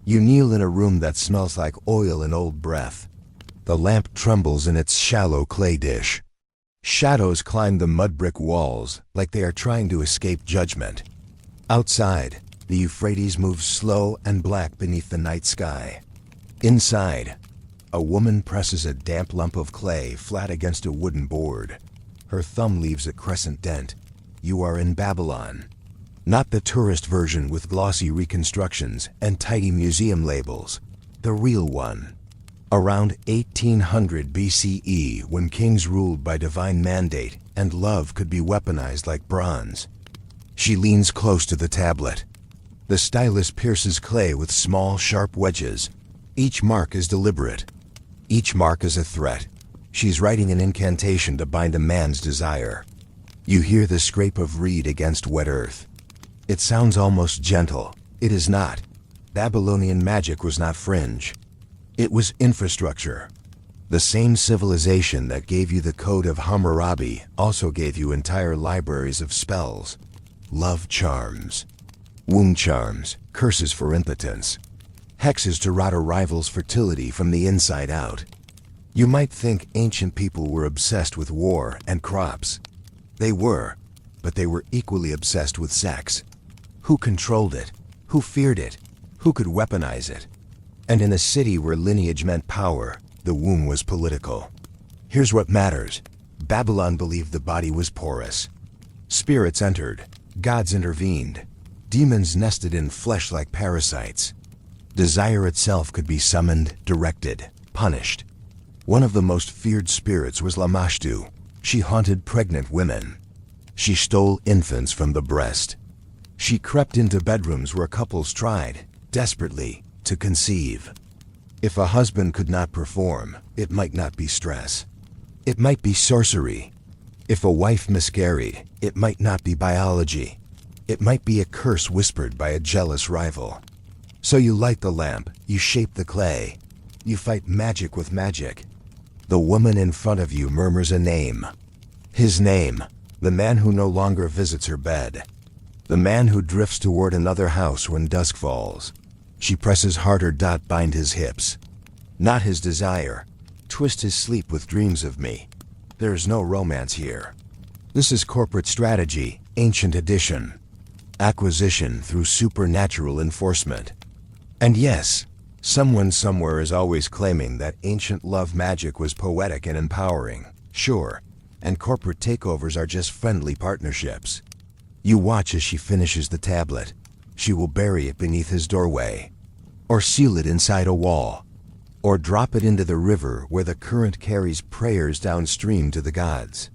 You kneel in a room that smells like oil and old breath. The lamp trembles in its shallow clay dish. Shadows climb the mud brick walls like they are trying to escape judgment. Outside, the Euphrates moves slow and black beneath the night sky. Inside, a woman presses a damp lump of clay flat against a wooden board. Her thumb leaves a crescent dent. You are in Babylon. Not the tourist version with glossy reconstructions and tidy museum labels. The real one. Around 1800 BCE, when kings ruled by divine mandate and love could be weaponized like bronze. She leans close to the tablet. The stylus pierces clay with small, sharp wedges. Each mark is deliberate. Each mark is a threat. She's writing an incantation to bind a man's desire. You hear the scrape of reed against wet earth. It sounds almost gentle. It is not. Babylonian magic was not fringe. It was infrastructure. The same civilization that gave you the Code of Hammurabi also gave you entire libraries of spells. Love charms. Wound charms, curses for impotence. Hexes to rot a rival's fertility from the inside out. You might think ancient people were obsessed with war and crops. They were, but they were equally obsessed with sex. Who controlled it? Who feared it? Who could weaponize it? And in a city where lineage meant power, the womb was political. Here's what matters. Babylon believed the body was porous. Spirits entered. Gods intervened. Demons nested in flesh like parasites. Desire itself could be summoned, directed, punished. One of the most feared spirits was Lamashtu. She haunted pregnant women. She stole infants from the breast. She crept into bedrooms where couples tried, desperately, to conceive. If a husband could not perform, it might not be stress. It might be sorcery. If a wife miscarried, it might not be biology. It might be a curse whispered by a jealous rival. So you light the lamp, you shape the clay. You fight magic with magic. The woman in front of you murmurs a name. His name, the man who no longer visits her bed. The man who drifts toward another house when dusk falls. She presses harder. Bind his hips. Not his desire. Twist his sleep with dreams of me. There is no romance here. This is corporate strategy, ancient edition. Acquisition through supernatural enforcement. And yes, someone somewhere is always claiming that ancient love magic was poetic and empowering. Sure, and corporate takeovers are just friendly partnerships. You watch as she finishes the tablet. She will bury it beneath his doorway. Or seal it inside a wall. Or drop it into the river where the current carries prayers downstream to the gods.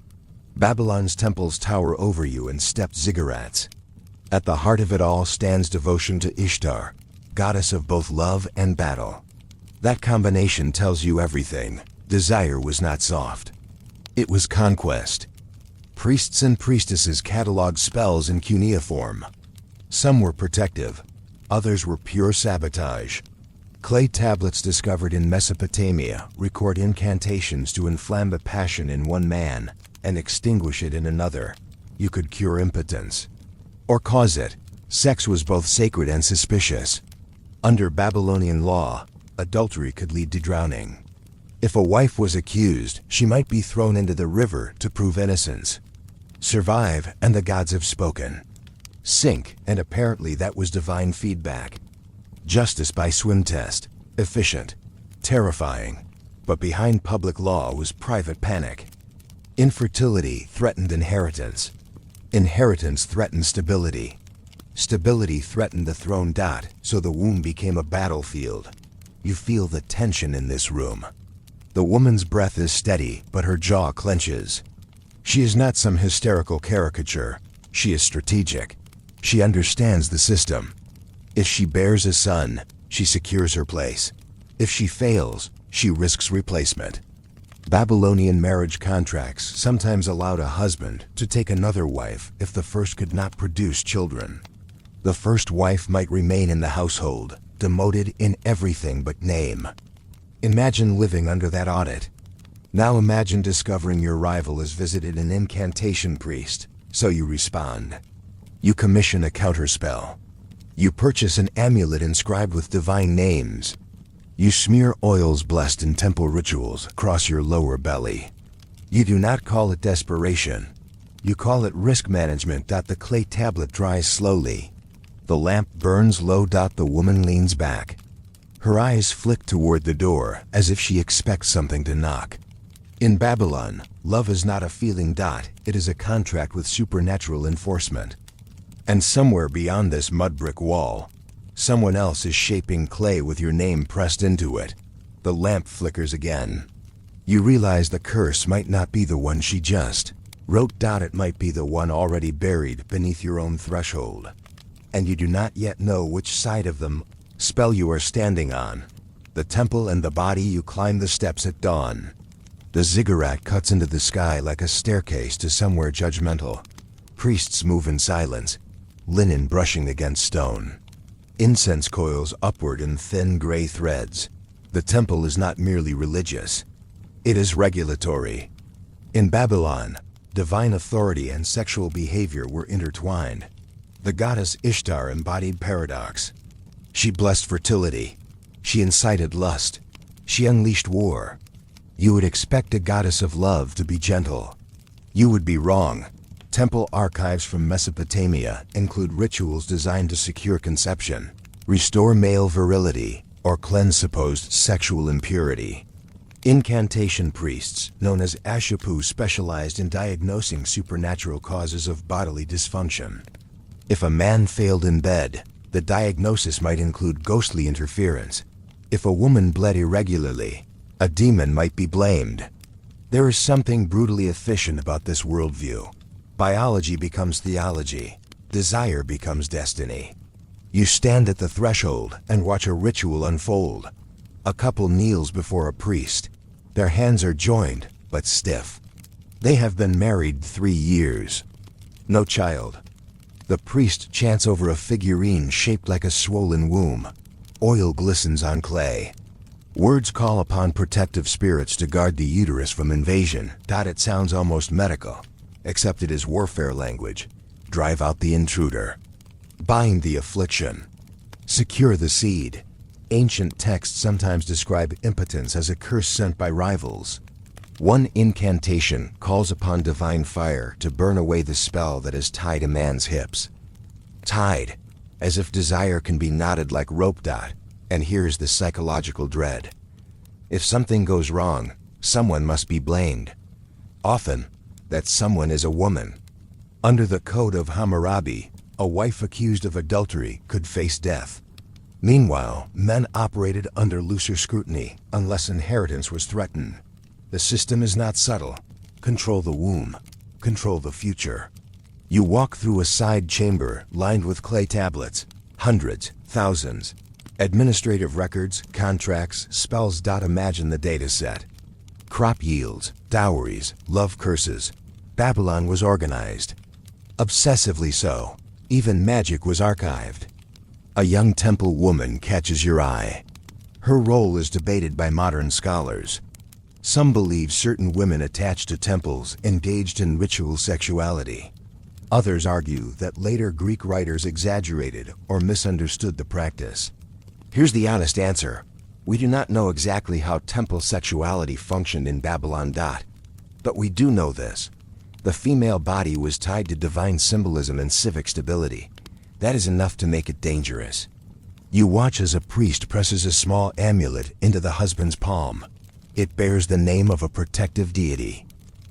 Babylon's temples tower over you in stepped ziggurats. At the heart of it all stands devotion to Ishtar, goddess of both love and battle. That combination tells you everything. Desire was not soft. It was conquest. Priests and priestesses cataloged spells in cuneiform. Some were protective, others were pure sabotage. Clay tablets discovered in Mesopotamia record incantations to inflame a passion in one man and extinguish it in another. You could cure impotence. Or cause it. Sex was both sacred and suspicious. Under Babylonian law, adultery could lead to drowning. If a wife was accused, she might be thrown into the river to prove innocence. Survive, and the gods have spoken. Sink, and apparently that was divine feedback. Justice by swim test. Efficient. Terrifying. But behind public law was private panic. Infertility threatened inheritance. Inheritance threatened stability. Stability threatened the throne. So the womb became a battlefield. You feel the tension in this room. The woman's breath is steady, but her jaw clenches. She is not some hysterical caricature. She is strategic. She understands the system. If she bears a son, she secures her place. If she fails, she risks replacement. Babylonian marriage contracts sometimes allowed a husband to take another wife if the first could not produce children. The first wife might remain in the household, demoted in everything but name. Imagine living under that audit. Now imagine discovering your rival has visited an incantation priest, so you respond. You commission a counterspell. You purchase an amulet inscribed with divine names. You smear oils blessed in temple rituals across your lower belly. You do not call it desperation. You call it risk management. The clay tablet dries slowly. The lamp burns low. The woman leans back. Her eyes flick toward the door as if she expects something to knock. In Babylon, love is not a feeling. It is a contract with supernatural enforcement. And somewhere beyond this mud brick wall, someone else is shaping clay with your name pressed into it. The lamp flickers again. You realize the curse might not be the one she just wrote. It might be the one already buried beneath your own threshold. And you do not yet know which side of the spell you are standing on. The temple and the body. You climb the steps at dawn. The ziggurat cuts into the sky like a staircase to somewhere judgmental. Priests move in silence, linen brushing against stone. Incense coils upward in thin gray threads. The temple is not merely religious. It is regulatory. In Babylon, divine authority and sexual behavior were intertwined. The goddess Ishtar embodied paradox. She blessed fertility. She incited lust. She unleashed war. You would expect a goddess of love to be gentle. You would be wrong. Temple archives from Mesopotamia include rituals designed to secure conception, restore male virility, or cleanse supposed sexual impurity. Incantation priests, known as Ashapu, specialized in diagnosing supernatural causes of bodily dysfunction. If a man failed in bed, the diagnosis might include ghostly interference. If a woman bled irregularly, a demon might be blamed. There is something brutally efficient about this worldview. Biology becomes theology. Desire becomes destiny. You stand at the threshold and watch a ritual unfold. A couple kneels before a priest. Their hands are joined, but stiff. They have been married 3 years. No child. The priest chants over a figurine shaped like a swollen womb. Oil glistens on clay. Words call upon protective spirits to guard the uterus from invasion. It sounds almost medical, except it is warfare language. Drive out the intruder. Bind the affliction. Secure the seed. Ancient texts sometimes describe impotence as a curse sent by rivals. One incantation calls upon divine fire to burn away the spell that is tied a man's hips. Tied, as if desire can be knotted like rope. And here's the psychological dread. If something goes wrong, someone must be blamed. Often, that someone is a woman. Under the Code of Hammurabi, a wife accused of adultery could face death. Meanwhile, men operated under looser scrutiny unless inheritance was threatened. The system is not subtle. Control the womb. Control the future. You walk through a side chamber lined with clay tablets. Hundreds, thousands. Administrative records, contracts, spells. Imagine the data set. Crop yields, dowries, love curses. Babylon was organized. Obsessively so. Even magic was archived. A young temple woman catches your eye. Her role is debated by modern scholars. Some believe certain women attached to temples engaged in ritual sexuality. Others argue that later Greek writers exaggerated or misunderstood the practice. Here's the honest answer. We do not know exactly how temple sexuality functioned in Babylon. But we do know this. The female body was tied to divine symbolism and civic stability. That is enough to make it dangerous. You watch as a priest presses a small amulet into the husband's palm. It bears the name of a protective deity.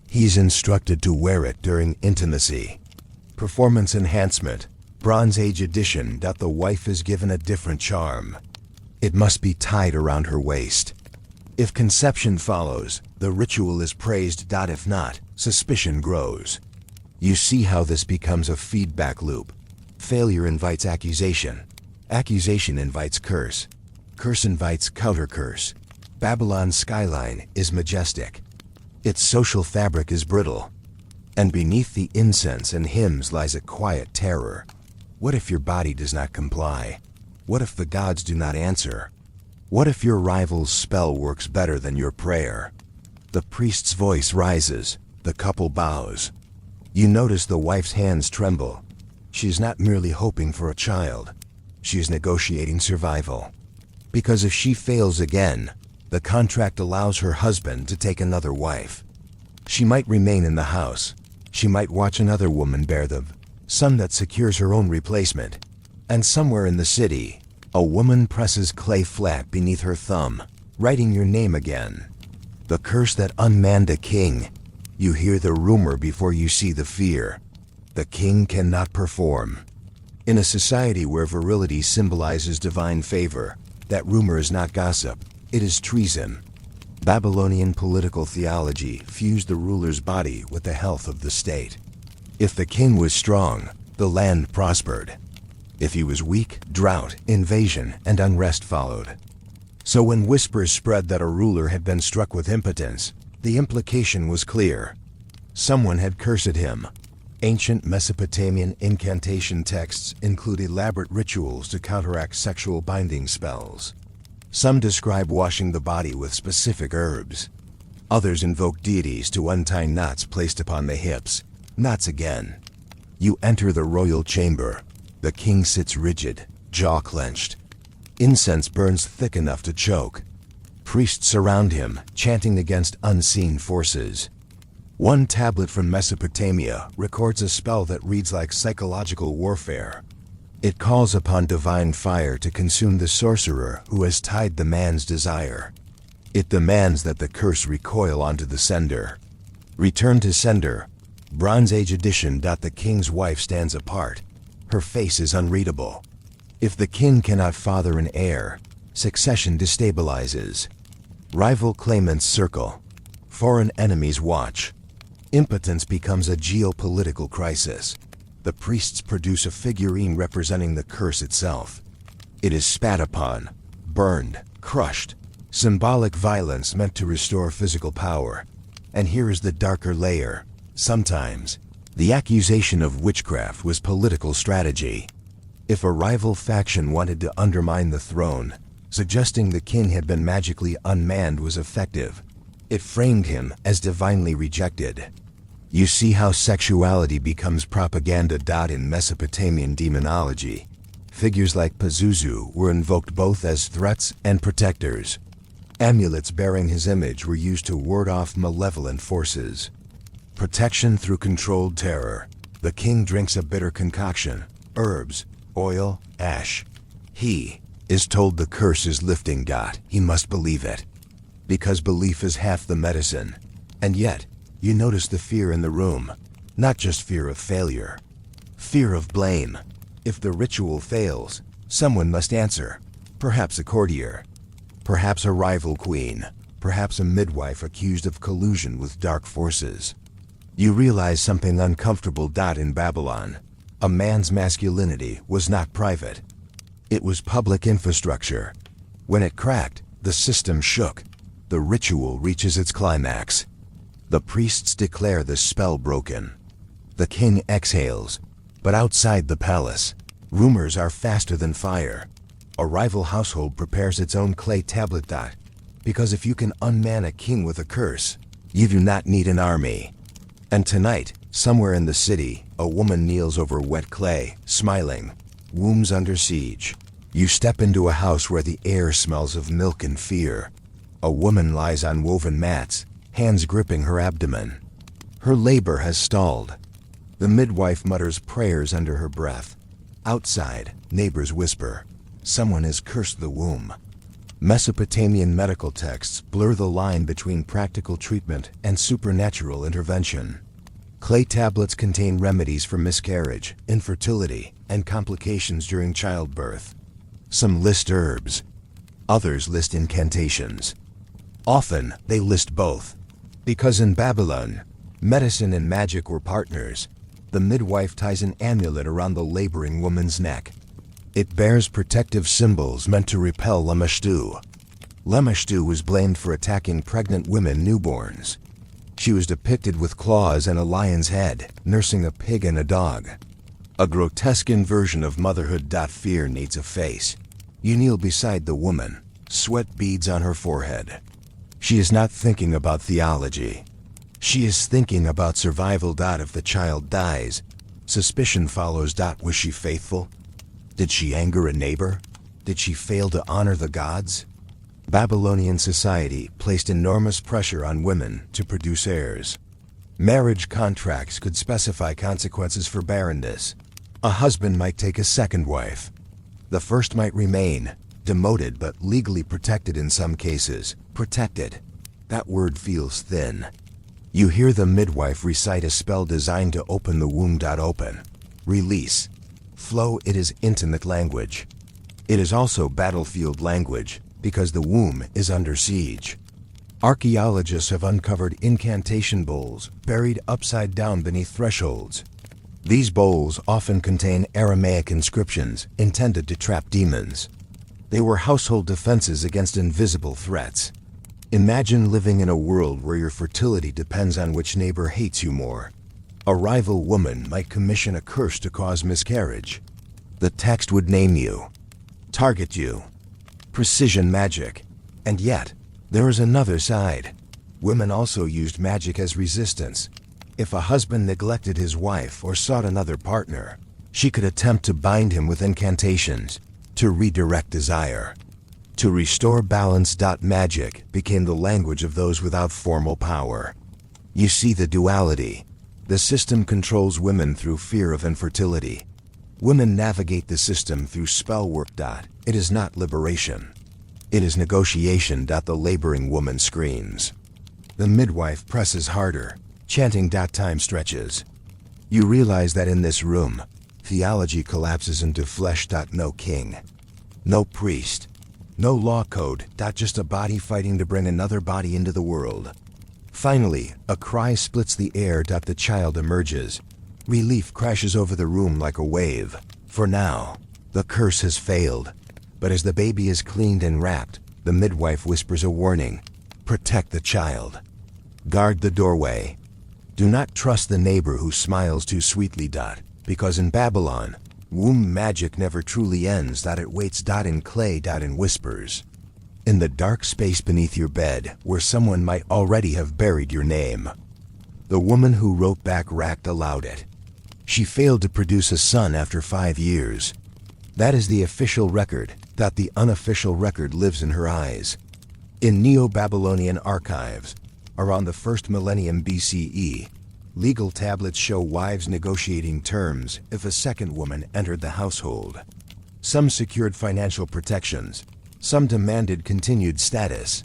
He's instructed to wear it during intimacy. Performance enhancement, Bronze Age edition. The wife is given a different charm. It must be tied around her waist. If conception follows, the ritual is praised. If not, suspicion grows. You see how this becomes a feedback loop. Failure invites accusation. Accusation invites curse. Curse invites counter-curse. Babylon's skyline is majestic. Its social fabric is brittle. And beneath the incense and hymns lies a quiet terror. What if your body does not comply? What if the gods do not answer? What if your rival's spell works better than your prayer? The priest's voice rises. The couple bows. You notice the wife's hands tremble. She's not merely hoping for a child. she is negotiating survival. Because if she fails again, the contract allows her husband to take another wife. She might remain in the house. She might watch another woman bear the son that secures her own replacement. And somewhere in the city, a woman presses clay flat beneath her thumb, writing your name again. The curse that unmanned a king. You hear the rumor before you see the fear. The king cannot perform. In a society where virility symbolizes divine favor, that rumor is not gossip, it is treason. Babylonian political theology fused the ruler's body with the health of the state. If the king was strong, the land prospered. If he was weak, drought, invasion, and unrest followed. So when whispers spread that a ruler had been struck with impotence, the implication was clear. Someone had cursed him. Ancient Mesopotamian incantation texts include elaborate rituals to counteract sexual binding spells. Some describe washing the body with specific herbs. Others invoke deities to untie knots placed upon the hips. Knots again. You enter the royal chamber. The king sits rigid, jaw clenched. Incense burns thick enough to choke. Priests surround him, chanting against unseen forces. One tablet from Mesopotamia records a spell that reads like psychological warfare. It calls upon divine fire to consume the sorcerer who has tied the man's desire. It demands that the curse recoil onto the sender. Return to sender. Bronze Age edition. The king's wife stands apart. Her face is unreadable. If the king cannot father an heir, succession destabilizes. Rival claimants circle. Foreign enemies watch. Impotence becomes a geopolitical crisis. The priests produce a figurine representing the curse itself. It is spat upon, burned, crushed. Symbolic violence meant to restore physical power. And here is the darker layer. Sometimes, the accusation of witchcraft was political strategy. If a rival faction wanted to undermine the throne, suggesting the king had been magically unmanned was effective. It framed him as divinely rejected. You see how sexuality becomes propaganda. In Mesopotamian demonology, figures like Pazuzu were invoked both as threats and protectors. Amulets bearing his image were used to ward off malevolent forces. Protection through controlled terror. The king drinks a bitter concoction, herbs, oil, ash. He is told the curse is lifting. He must believe it. Because belief is half the medicine. And yet, you notice the fear in the room. Not just fear of failure. Fear of blame. If the ritual fails, someone must answer. Perhaps a courtier. Perhaps a rival queen. Perhaps a midwife accused of collusion with dark forces. You realize something uncomfortable. In Babylon, a man's masculinity was not private. It was public infrastructure. When it cracked, the system shook. The ritual reaches its climax. The priests declare the spell broken. The king exhales. But outside the palace, rumors are faster than fire. A rival household prepares its own clay tablet. Because if you can unman a king with a curse, you do not need an army. And tonight, somewhere in the city, a woman kneels over wet clay, smiling. Wombs under siege. You step into a house where the air smells of milk and fear. A woman lies on woven mats, hands gripping her abdomen. Her labor has stalled. The midwife mutters prayers under her breath. Outside, neighbors whisper, someone has cursed the womb. Mesopotamian medical texts blur the line between practical treatment and supernatural intervention. Clay tablets contain remedies for miscarriage, infertility, and complications during childbirth. Some list herbs. Others list incantations. Often, they list both. Because in Babylon, medicine and magic were partners. The midwife ties an amulet around the laboring woman's neck. It bears protective symbols meant to repel Lamashtu. Lamashtu was blamed for attacking pregnant women newborns. She was depicted with claws and a lion's head, nursing a pig and a dog. A grotesque inversion of motherhood. Fear needs a face. You kneel beside the woman, sweat beads on her forehead. She is not thinking about theology. She is thinking about survival. If the child dies, suspicion follows. Was she faithful? Did she anger a neighbor? Did she fail to honor the gods? Babylonian society placed enormous pressure on women to produce heirs. Marriage contracts could specify consequences for barrenness. A husband might take a second wife. The first might remain, demoted but legally protected in some cases. Protected. That word feels thin. You hear the midwife recite a spell designed to open the womb. Open. Release. Flow. It is intimate language. It is also battlefield language, because the womb is under siege. Archaeologists have uncovered incantation bowls buried upside down beneath thresholds. These bowls often contain Aramaic inscriptions intended to trap demons. They were household defenses against invisible threats. Imagine living in a world where your fertility depends on which neighbor hates you more. A rival woman might commission a curse to cause miscarriage. The text would name you, target you. Precision magic. And yet, there is another side. Women also used magic as resistance. If a husband neglected his wife or sought another partner, she could attempt to bind him with incantations, to redirect desire, to restore balance. Magic became the language of those without formal power. You see the duality. The system controls women through fear of infertility. Women navigate the system through spell work. It is not liberation. It is negotiation. The laboring woman screams. The midwife presses harder, chanting. Time stretches. You realize that in this room, theology collapses into flesh. No king. No priest. No law code. Just a body fighting to bring another body into the world. Finally, a cry splits the air. The child emerges. Relief crashes over the room like a wave. For now, the curse has failed. But as the baby is cleaned and wrapped, the midwife whispers a warning. Protect the child. Guard the doorway. Do not trust the neighbor who smiles too sweetly. Because in Babylon, womb magic never truly ends. It waits. In clay. In whispers. In the dark space beneath your bed, where someone might already have buried your name. The woman who wrote back racked aloud it. She failed to produce a son after 5 years. That is the official record. The unofficial record lives in her eyes. In Neo-Babylonian archives, around the 1st millennium BCE, legal tablets show wives negotiating terms if a second woman entered the household. Some secured financial protections. Some demanded continued status.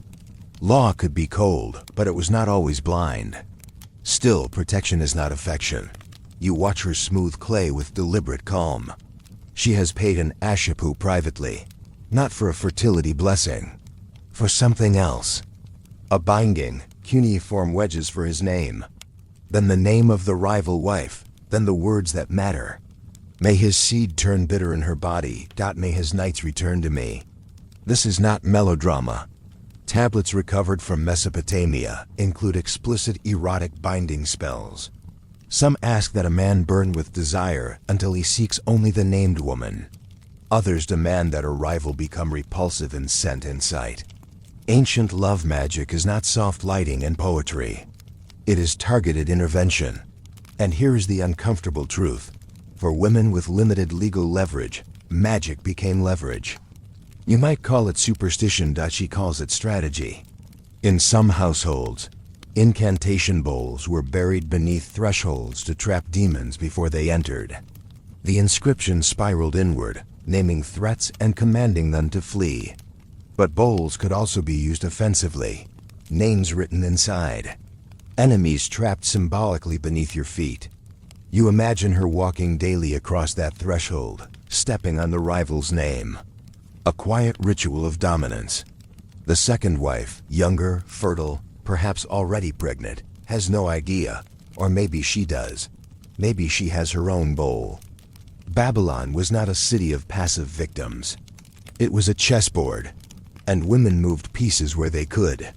Law could be cold, but it was not always blind. Still, protection is not affection. You watch her smooth clay with deliberate calm. She has paid an ashipu privately, not for a fertility blessing, for something else. A binding, cuneiform wedges for his name. Then the name of the rival wife, then the words that matter. May his seed turn bitter in her body. May his nights return to me. This is not melodrama. Tablets recovered from Mesopotamia include explicit erotic binding spells. Some ask that a man burn with desire until he seeks only the named woman. Others demand that a rival become repulsive in scent and sight. Ancient love magic is not soft lighting and poetry. It is targeted intervention. And here is the uncomfortable truth. For women with limited legal leverage, magic became leverage. You might call it superstition. She calls it strategy. In some households, incantation bowls were buried beneath thresholds to trap demons before they entered. The inscription spiraled inward, naming threats and commanding them to flee. But bowls could also be used offensively. Names written inside. Enemies trapped symbolically beneath your feet. You imagine her walking daily across that threshold, stepping on the rival's name. A quiet ritual of dominance. The second wife, younger, fertile, perhaps already pregnant, has no idea, or maybe she does. Maybe she has her own bowl. Babylon was not a city of passive victims. It was a chessboard, and women moved pieces where they could.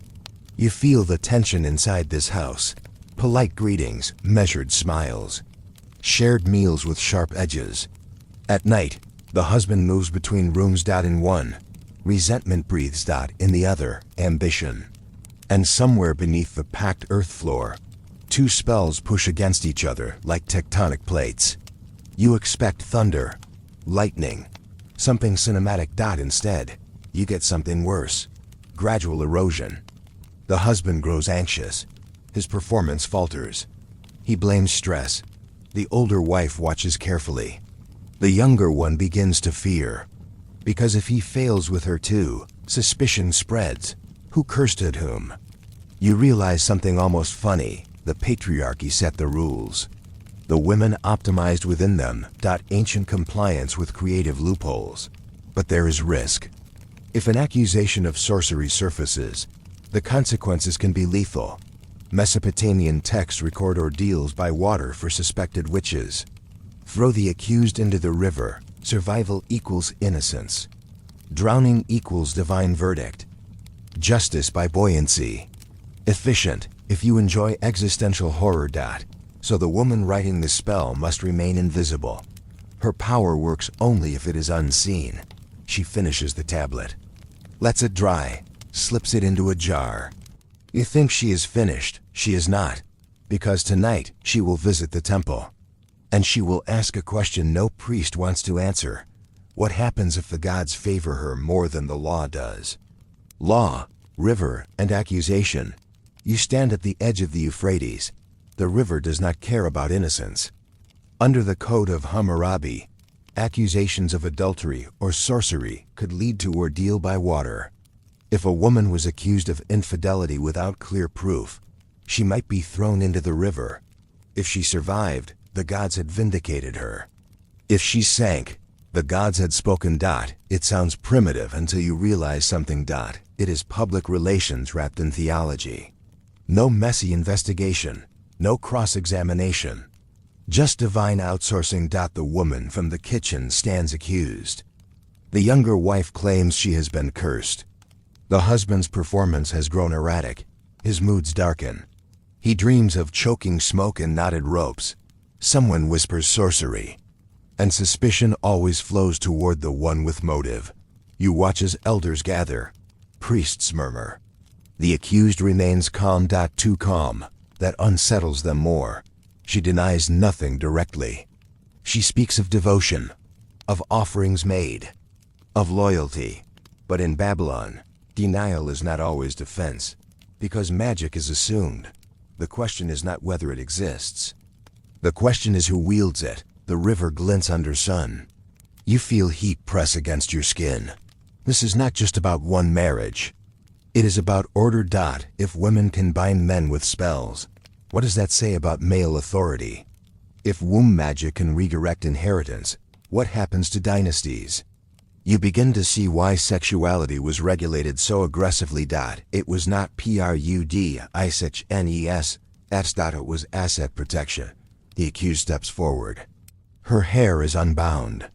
You feel the tension inside this house. Polite greetings, measured smiles. Shared meals with sharp edges. At night, the husband moves between rooms. In one, resentment breathes. In the other, ambition. And somewhere beneath the packed earth floor, two spells push against each other like tectonic plates. You expect thunder, lightning, something cinematic. Instead, you get something worse. Gradual erosion. The husband grows anxious. His performance falters. He blames stress. The older wife watches carefully. The younger one begins to fear. Because if he fails with her too, suspicion spreads. Who cursed at whom? You realize something almost funny. The patriarchy set the rules. The women optimized within them. Ancient compliance with creative loopholes. But there is risk. If an accusation of sorcery surfaces, the consequences can be lethal. Mesopotamian texts record ordeals by water for suspected witches. Throw the accused into the river. Survival equals innocence. Drowning equals divine verdict. Justice by buoyancy. Efficient, if you enjoy existential horror. So the woman writing the spell must remain invisible. Her power works only if it is unseen. She finishes the tablet. Lets it dry. Slips it into a jar. You think she is finished. She is not. Because tonight she will visit the temple. And she will ask a question no priest wants to answer. What happens if the gods favor her more than the law does? Law, river, and accusation. You stand at the edge of the Euphrates. The river does not care about innocence. Under the Code of Hammurabi, accusations of adultery or sorcery could lead to ordeal by water. If a woman was accused of infidelity without clear proof, she might be thrown into the river. If she survived, the gods had vindicated her. If she sank, the gods had spoken. It sounds primitive until you realize something. It is public relations wrapped in theology. No messy investigation, no cross-examination. Just divine outsourcing. The woman from the kitchen stands accused. The younger wife claims she has been cursed. The husband's performance has grown erratic. His moods darken. He dreams of choking smoke and knotted ropes. Someone whispers sorcery. And suspicion always flows toward the one with motive. You watch as elders gather. Priests murmur. The accused remains calm. Too calm. That unsettles them more. She denies nothing directly. She speaks of devotion, of offerings made, of loyalty. But in Babylon, denial is not always defense, because magic is assumed. The question is not whether it exists. The question is who wields it. The river glints under sun. You feel heat press against your skin. This is not just about one marriage. It is about order. If women can bind men with spells, what does that say about male authority? If womb magic can redirect inheritance, what happens to dynasties? You begin to see why sexuality was regulated so aggressively. It was not PRUDISHNES. It was asset protection. The accused steps forward. Her hair is unbound.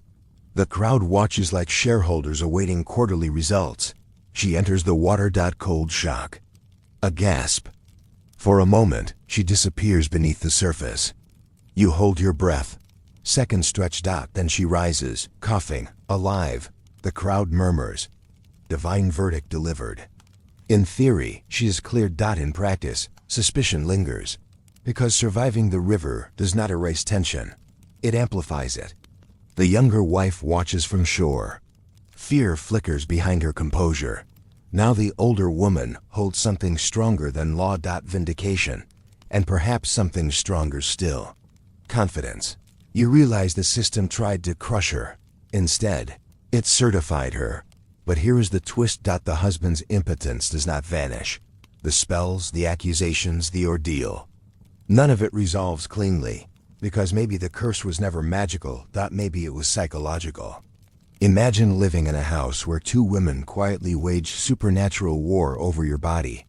The crowd watches like shareholders awaiting quarterly results. She enters the water. Cold shock. A gasp. For a moment, she disappears beneath the surface. You hold your breath. Seconds stretch. Then she rises, coughing, alive. The crowd murmurs. Divine verdict delivered. In theory, she is cleared. In practice, suspicion lingers. Because surviving the river does not erase tension. It amplifies it. The younger wife watches from shore. Fear flickers behind her composure. Now the older woman holds something stronger than law. Vindication. And perhaps something stronger still. Confidence. You realize the system tried to crush her. Instead, it certified her. But here is the twist. The husband's impotence does not vanish. The spells, the accusations, the ordeal. None of it resolves cleanly. Because maybe the curse was never magical. Maybe it was psychological. Imagine living in a house where two women quietly wage supernatural war over your body.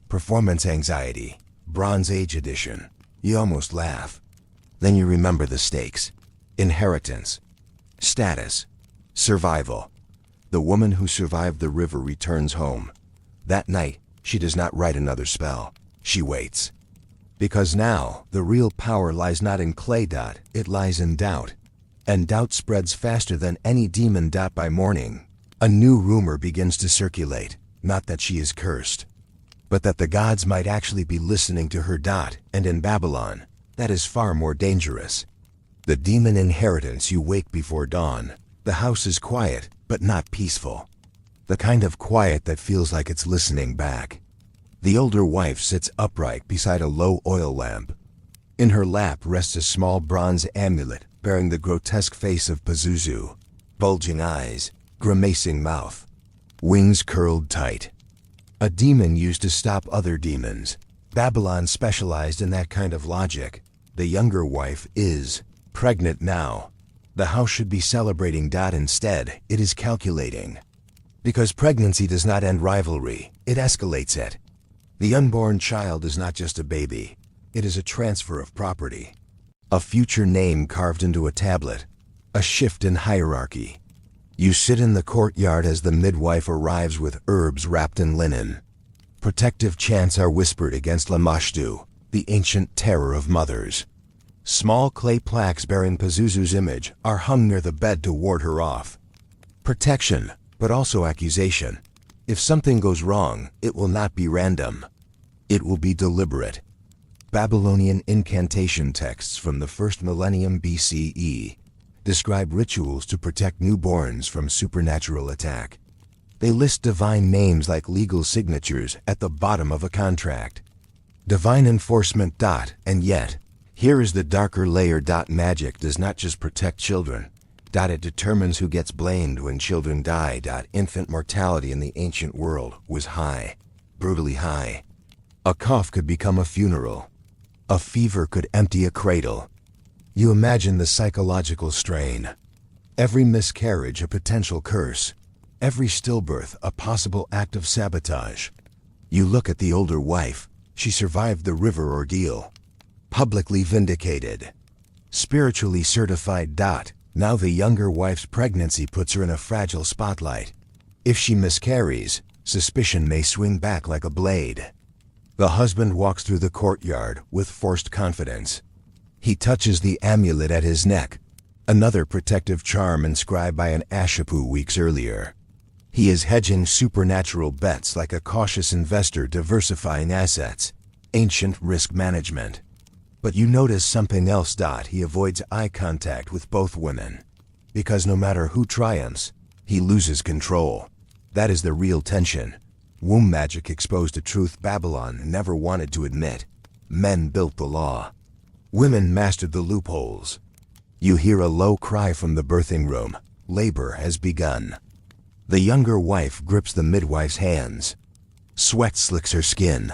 Performance anxiety. Bronze Age edition. You almost laugh. Then you remember the stakes. Inheritance. Status. Survival. The woman who survived the river returns home. That night, she does not write another spell. She waits. Because now, the real power lies not in clay. It lies in doubt. And doubt spreads faster than any demon. By morning, a new rumor begins to circulate. Not that she is cursed, but that the gods might actually be listening to her. And in Babylon, that is far more dangerous. The demon inheritance. You wake before dawn. The house is quiet, but not peaceful. The kind of quiet that feels like it's listening back. The older wife sits upright beside a low oil lamp. In her lap rests a small bronze amulet bearing the grotesque face of Pazuzu. Bulging eyes, grimacing mouth, wings curled tight. A demon used to stop other demons. Babylon specialized in that kind of logic. The younger wife is pregnant now. The house should be celebrating. Instead, it is calculating. Because pregnancy does not end rivalry, it escalates it. The unborn child is not just a baby. It is a transfer of property. A future name carved into a tablet. A shift in hierarchy. You sit in the courtyard as the midwife arrives with herbs wrapped in linen. Protective chants are whispered against Lamashtu, the ancient terror of mothers. Small clay plaques bearing Pazuzu's image are hung near the bed to ward her off. Protection, but also accusation. If something goes wrong, it will not be random. It will be deliberate. Babylonian incantation texts from the first millennium BCE describe rituals to protect newborns from supernatural attack. They list divine names like legal signatures at the bottom of a contract. Divine enforcement. And yet, here is the darker layer. Magic does not just protect children. It determines who gets blamed when children die. Infant mortality in the ancient world was high, brutally high. A cough could become a funeral. A fever could empty a cradle. You imagine the psychological strain. Every miscarriage a potential curse. Every stillbirth a possible act of sabotage. You look at the older wife. She survived the river ordeal. Publicly vindicated. Spiritually certified. Now the younger wife's pregnancy puts her in a fragile spotlight. If she miscarries, suspicion may swing back like a blade. The husband walks through the courtyard with forced confidence. He touches the amulet at his neck, another protective charm inscribed by an Ashapu weeks earlier. He is hedging supernatural bets like a cautious investor diversifying assets, ancient risk management. But you notice something else. He avoids eye contact with both women. Because no matter who triumphs, he loses control. That is the real tension. Womb magic exposed a truth Babylon never wanted to admit. Men built the law. Women mastered the loopholes. You hear a low cry from the birthing room. Labor has begun. The younger wife grips the midwife's hands. Sweat slicks her skin.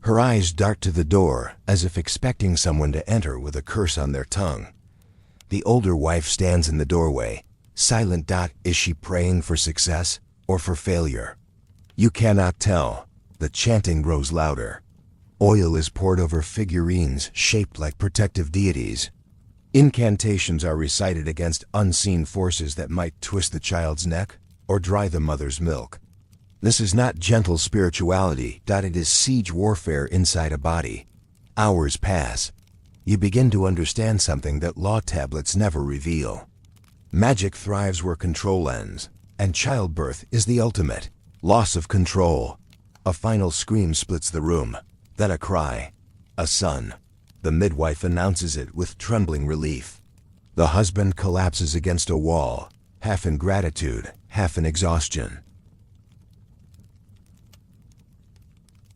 Her eyes dart to the door, as if expecting someone to enter with a curse on their tongue. The older wife stands in the doorway, silent. Is she praying for success or for failure? You cannot tell. The chanting grows louder. Oil is poured over figurines shaped like protective deities. Incantations are recited against unseen forces that might twist the child's neck or dry the mother's milk. This is not gentle spirituality. It is siege warfare inside a body. Hours pass. You begin to understand something that law tablets never reveal. Magic thrives where control ends, and childbirth is the ultimate. Loss of control. A final scream splits the room. Then a cry. A son. The midwife announces it with trembling relief. The husband collapses against a wall, half in gratitude, half in exhaustion.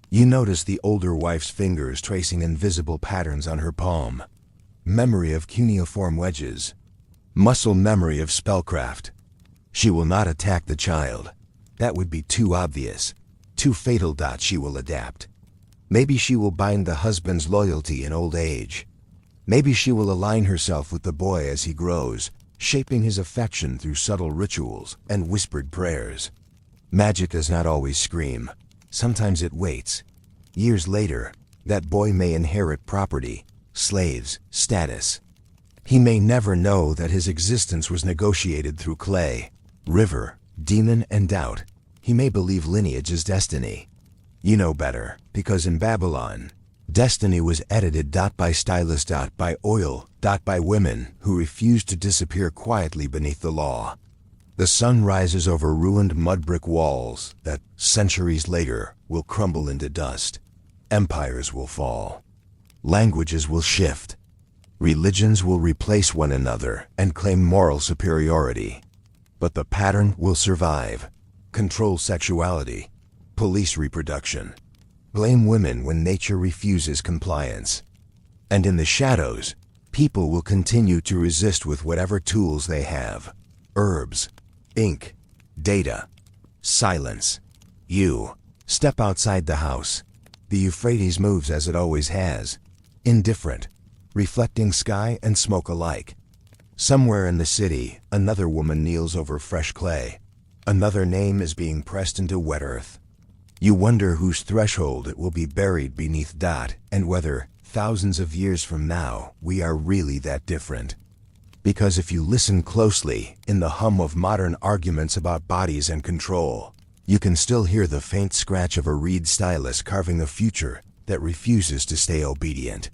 You notice the older wife's fingers tracing invisible patterns on her palm. Memory of cuneiform wedges. Muscle memory of spellcraft. She will not attack the child. That would be too obvious. Too fatal. She will adapt. Maybe she will bind the husband's loyalty in old age. Maybe she will align herself with the boy as he grows, shaping his affection through subtle rituals and whispered prayers. Magic does not always scream. Sometimes it waits. Years later, that boy may inherit property, slaves, status. He may never know that his existence was negotiated through clay, river, demon, and doubt. He may believe lineage is destiny. You know better, because in Babylon, destiny was edited. By stylists. By oil. By women who refused to disappear quietly beneath the law. The sun rises over ruined mud brick walls that, centuries later, will crumble into dust. Empires will fall. Languages will shift. Religions will replace one another and claim moral superiority. But the pattern will survive. Control sexuality. Police reproduction. Blame women when nature refuses compliance. And in the shadows, people will continue to resist with whatever tools they have. Herbs, ink, data, silence. You step outside the house. The Euphrates moves as it always has. Indifferent, reflecting sky and smoke alike. Somewhere in the city, another woman kneels over fresh clay. Another name is being pressed into wet earth. You wonder whose threshold it will be buried beneath that, and whether, thousands of years from now, we are really that different. Because if you listen closely, in the hum of modern arguments about bodies and control, you can still hear the faint scratch of a reed stylus carving a future that refuses to stay obedient.